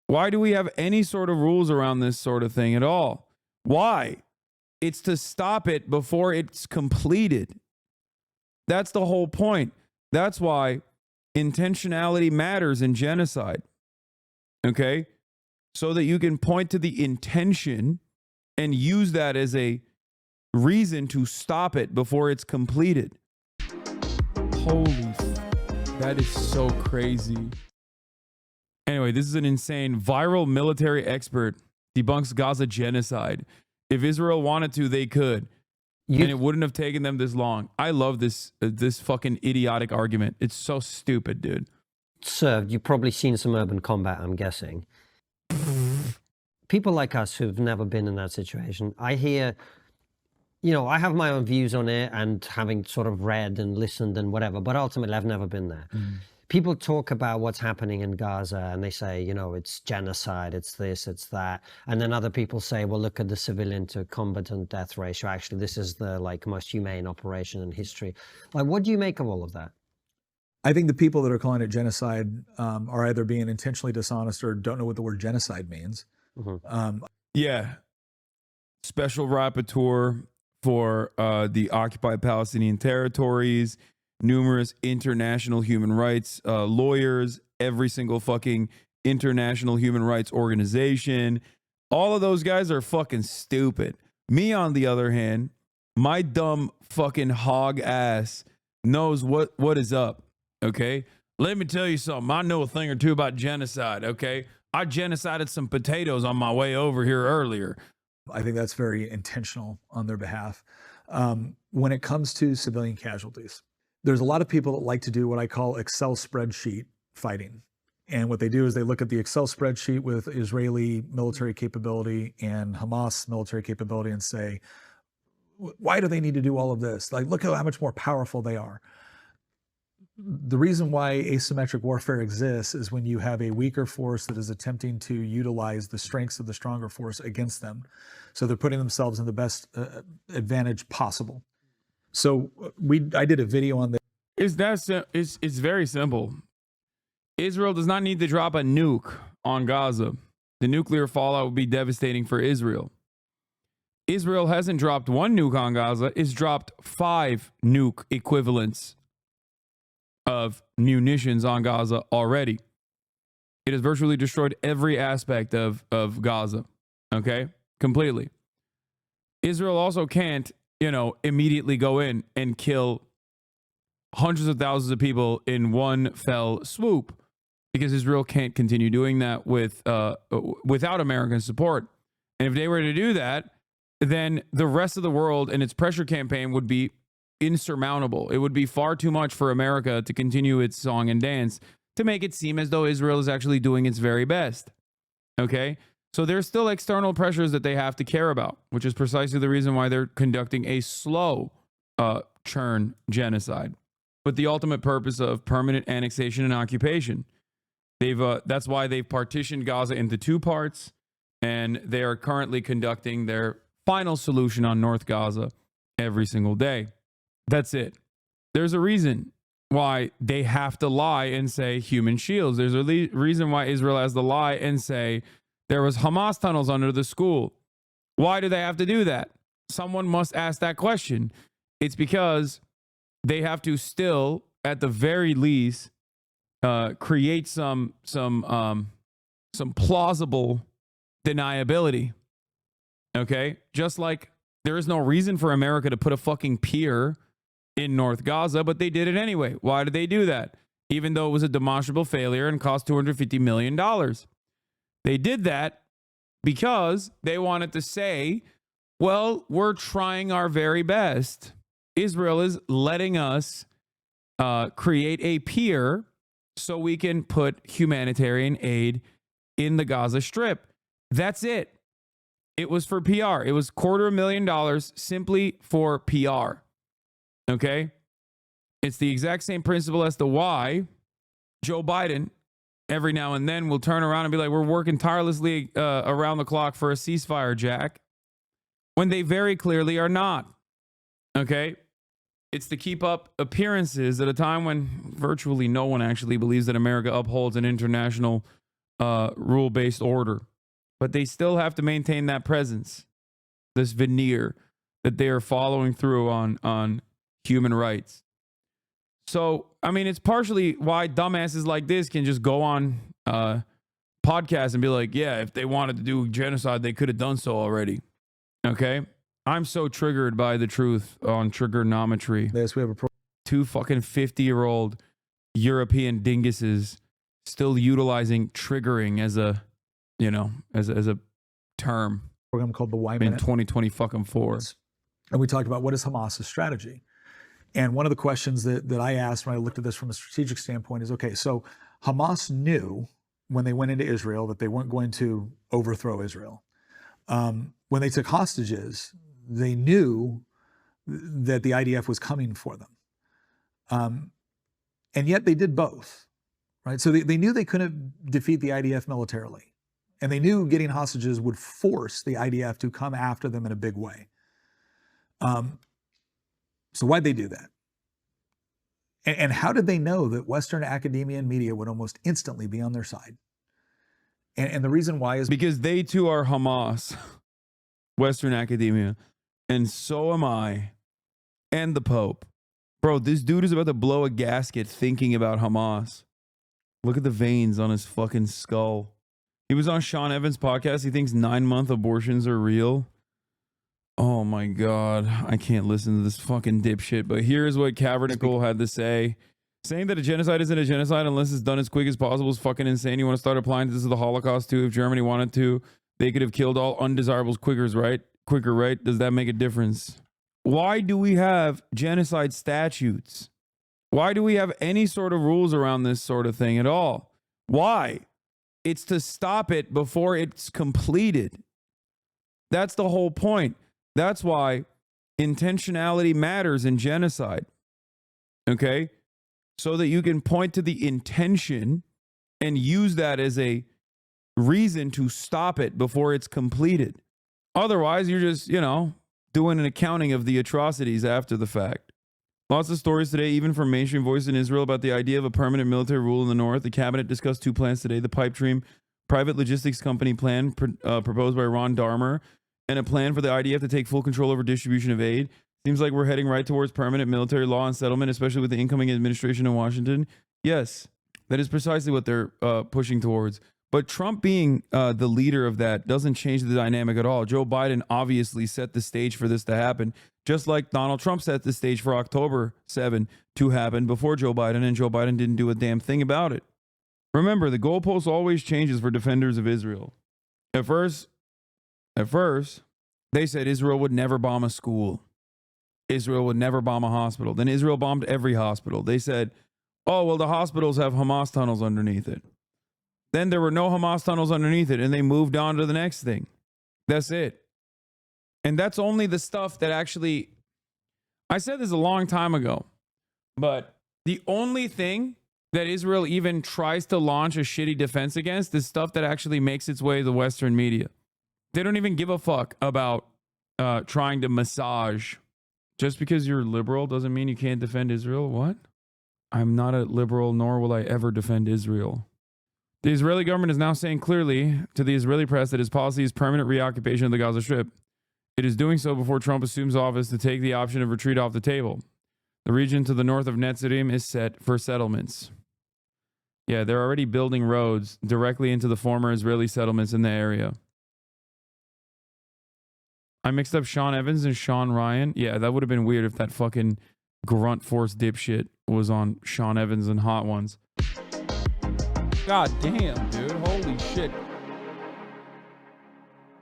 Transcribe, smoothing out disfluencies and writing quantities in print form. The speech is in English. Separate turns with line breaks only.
Why do we have any sort of rules around this sort of thing at all? Why? It's to stop it before it's completed. That's the whole point. That's why intentionality matters in genocide. Okay? So that you can point to the intention and use that as a reason to stop it before it's completed. That is so crazy. Anyway, this is an insane viral military expert debunks Gaza genocide. If Israel wanted to, they could. And it wouldn't have taken them this long. I love this fucking idiotic argument. It's so stupid, dude.
Sir, you've probably seen some urban combat, I'm guessing. People like us who've never been in that situation, I hear, I have my own views on it and having sort of read and listened and whatever, but ultimately I've never been there. People talk about what's happening in Gaza and they say, it's genocide, it's this, it's that. And then other people say, well, look at the civilian to combatant death ratio. Actually, this is the most humane operation in history. What do you make of all of that?
I think the people that are calling it genocide are either being intentionally dishonest or don't know what the word genocide means.
Yeah. Special rapporteur for the occupied Palestinian territories, numerous international human rights lawyers, every single fucking international human rights organization. All of those guys are fucking stupid. Me, on the other hand, my dumb fucking hog ass knows what is up. Okay? Let me tell you something. I know a thing or two about genocide. Okay? I genocided some potatoes on my way over here earlier.
I think that's very intentional on their behalf. When it comes to civilian casualties, there's a lot of people that like to do what I call Excel spreadsheet fighting. And what they do is they look at the Excel spreadsheet with Israeli military capability and Hamas military capability and say, why do they need to do all of this? Look how much more powerful they are. The reason why asymmetric warfare exists is when you have a weaker force that is attempting to utilize the strengths of the stronger force against them. So they're putting themselves in the best advantage possible. So I did a video on this.
It's very simple. Israel does not need to drop a nuke on Gaza. The nuclear fallout would be devastating for Israel. Israel hasn't dropped one nuke on Gaza. It's dropped 5 nuke equivalents of munitions on Gaza already. It has virtually destroyed every aspect of Gaza. Okay? Completely. Israel also can't, immediately go in and kill hundreds of thousands of people in one fell swoop, because Israel can't continue doing that without American support. And if they were to do that, then the rest of the world and its pressure campaign would be insurmountable. It would be far too much for America to continue its song and dance to make it seem as though Israel is actually doing its very best. Okay? So there's still external pressures that they have to care about, which is precisely the reason why they're conducting a slow churn genocide with the ultimate purpose of permanent annexation and occupation. That's why they've partitioned Gaza into 2 parts, and they are currently conducting their final solution on North Gaza every single day. That's it. There's a reason why they have to lie and say human shields. There's a reason why Israel has to lie and say there was Hamas tunnels under the school. Why do they have to do that? Someone must ask that question. It's because they have to still, at the very least, create some plausible deniability. Okay? Just like there is no reason for America to put a fucking pier in North Gaza, but they did it anyway. Why did they do that? Even though it was a demonstrable failure and cost $250 million. They did that because they wanted to say, well, we're trying our very best. Israel is letting us create a pier so we can put humanitarian aid in the Gaza Strip. That's it. It was for PR. It was $250,000 simply for PR. Okay? It's the exact same principle as to why Joe Biden every now and then will turn around and be like, we're working tirelessly around the clock for a ceasefire, Jack, when they very clearly are not. Okay? It's to keep up appearances at a time when virtually no one actually believes that America upholds an international rule-based order. But they still have to maintain that presence, this veneer that they are following through on human rights. So, I mean, it's partially why dumbasses like this can just go on podcasts and be like, yeah, if they wanted to do genocide, they could have done so already. Okay? I'm so triggered by the truth on trigonometry.
Yes, we have a
Two fucking 50-year-old European dinguses still utilizing triggering as a, you know, as a term
program called the Y
in
Minute.
2024.
And we talked about what is Hamas's strategy. And one of the questions that I asked when I looked at this from a strategic standpoint is, okay, so Hamas knew when they went into Israel that they weren't going to overthrow Israel. When they took hostages, they knew that the IDF was coming for them. And yet they did both, right? So they knew they couldn't defeat the IDF militarily. And they knew getting hostages would force the IDF to come after them in a big way. So why'd they do that? And how did they know that Western academia and media would almost instantly be on their side? And the reason why is
because they too are Hamas, Western academia, and so am I, and the Pope. Bro, this dude is about to blow a gasket thinking about Hamas. Look at the veins on his fucking skull. He was on Sean Evans' podcast. He thinks 9-month abortions are real. Oh my God. I can't listen to this fucking dipshit. But here's what Cavernicle had to say. Saying that a genocide isn't a genocide unless it's done as quick as possible is fucking insane. You want to start applying this to the Holocaust too? If Germany wanted to, they could have killed all undesirables quicker, right? Does that make a difference? Why do we have genocide statutes? Why do we have any sort of rules around this sort of thing at all? Why? It's to stop it before it's completed. That's the whole point. That's why intentionality matters in genocide. Okay? So that you can point to the intention and use that as a reason to stop it before it's completed. Otherwise, you're just, doing an accounting of the atrocities after the fact. Lots of stories today, even from mainstream voices in Israel, about the idea of a permanent military rule in the north. The cabinet discussed 2 plans today: the pipe dream private logistics company plan proposed by Ron Darmer, and a plan for the IDF to take full control over distribution of aid. Seems like we're heading right towards permanent military law and settlement, especially with the incoming administration in Washington. Yes, that is precisely what they're pushing towards. But Trump being the leader of that doesn't change the dynamic at all. Joe Biden obviously set the stage for this to happen, just like Donald Trump set the stage for October 7 to happen before Joe Biden, and Joe Biden didn't do a damn thing about it. Remember, the goalpost always changes for defenders of Israel. At first, they said Israel would never bomb a school. Israel would never bomb a hospital. Then Israel bombed every hospital. They said, oh, well, the hospitals have Hamas tunnels underneath it. Then there were no Hamas tunnels underneath it, and they moved on to the next thing. That's it. And that's only the stuff that actually, I said this a long time ago, but the only thing that Israel even tries to launch a shitty defense against is stuff that actually makes its way to the Western media. They don't even give a fuck about trying to massage. Just because you're liberal doesn't mean you can't defend Israel. What? I'm not a liberal, nor will I ever defend Israel. The Israeli government is now saying clearly to the Israeli press that its policy is permanent reoccupation of the Gaza Strip. It is doing so before Trump assumes office to take the option of retreat off the table. The region to the north of Netzarim is set for settlements. Yeah, they're already building roads directly into the former Israeli settlements in the area. I mixed up Sean Evans and Sean Ryan. Yeah, that would have been weird if that fucking grunt force dipshit was on Sean Evans and Hot Ones. God damn, dude. Holy shit.